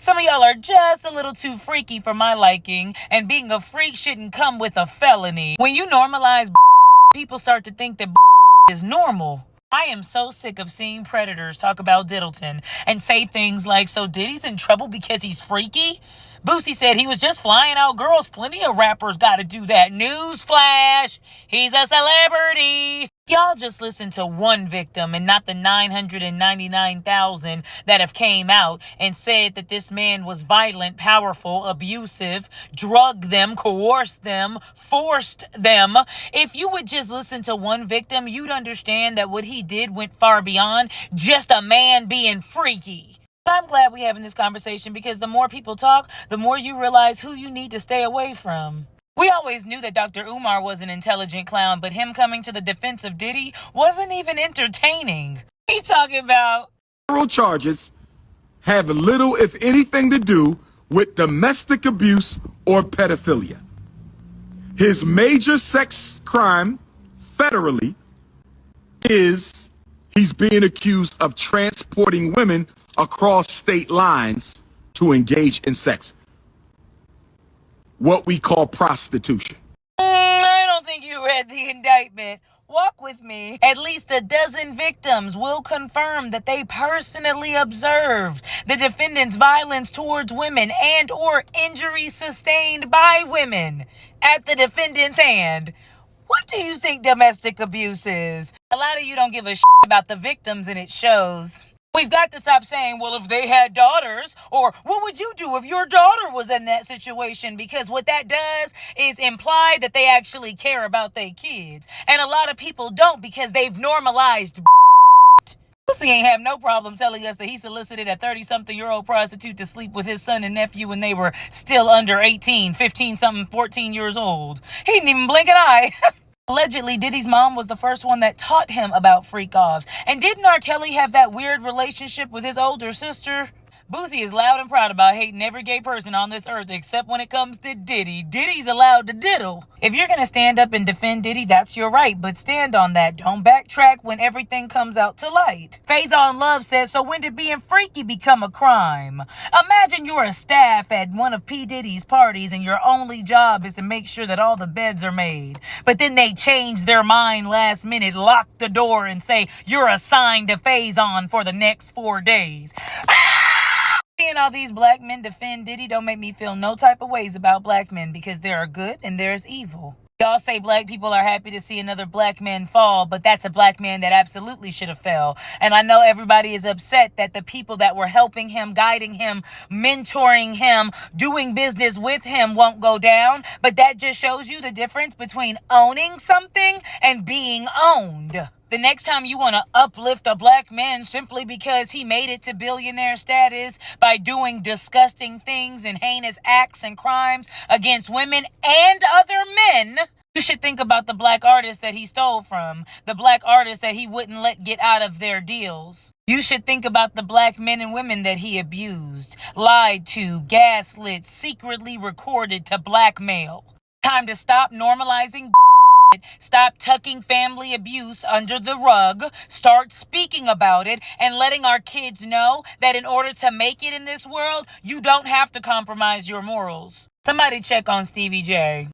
Some of y'all are just a little too freaky for my liking, and being a freak shouldn't come with a felony. When you normalize people start to think that is normal. I am so sick of seeing predators talk about Diddleton and say things like, so Diddy's in trouble because he's freaky? Boosie said he was just flying out girls. Plenty of rappers got to do that. Newsflash, he's a celebrity. Y'all just listen to one victim and not the 999,000 that have came out and said that this man was violent, powerful, abusive, drugged them, coerced them, forced them. If you would just listen to one victim, you'd understand that what he did went far beyond just a man being freaky. I'm glad we're having this conversation because the more people talk, the more you realize who you need to stay away from. We always knew that Dr. Umar was an intelligent clown, but him coming to the defense of Diddy wasn't even entertaining. He talking about federal charges have little, if anything, to do with domestic abuse or pedophilia. His major sex crime federally is he's being accused of transporting women across state lines to engage in sex. What we call prostitution. I don't think you read the indictment. Walk with me. At least a dozen victims will confirm that they personally observed the defendant's violence towards women and or injuries sustained by women at the defendant's hand. What do you think domestic abuse is? A lot of you don't give a shit about the victims, and it shows. We've got to stop saying, well, if they had daughters, or what would you do if your daughter was in that situation? Because what that does is imply that they actually care about their kids. And a lot of people don't because they've normalized Boosie ain't have no problem telling us that he solicited a 30-something-year-old prostitute to sleep with his son and nephew when they were still under 18, 15-something, 14 years old. He didn't even blink an eye. Allegedly, Diddy's mom was the first one that taught him about freak-offs. And didn't R. Kelly have that weird relationship with his older sister? Boosie is loud and proud about hating every gay person on this earth except when it comes to Diddy. Diddy's allowed to diddle. If you're going to stand up and defend Diddy, that's your right, but stand on that. Don't backtrack when everything comes out to light. Faison Love says, so when did being freaky become a crime? Imagine you're a staff at one of P. Diddy's parties and your only job is to make sure that all the beds are made. But then they change their mind last minute, lock the door and say, you're assigned to Faison for the next 4 days. Seeing all these black men defend Diddy don't make me feel no type of ways about black men because there are good and there's evil. Y'all say black people are happy to see another black man fall, but that's a black man that absolutely should have fell. And I know everybody is upset that the people that were helping him, guiding him, mentoring him, doing business with him won't go down. But that just shows you the difference between owning something and being owned. The next time you want to uplift a black man simply because he made it to billionaire status by doing disgusting things and heinous acts and crimes against women and other men, you should think about the black artists that he stole from, the black artists that he wouldn't let get out of their deals. You should think about the black men and women that he abused, lied to, gaslit, secretly recorded to blackmail. Time to stop normalizing. Stop tucking family abuse under the rug, start speaking about it, and letting our kids know that in order to make it in this world, you don't have to compromise your morals. Somebody check on Stevie J.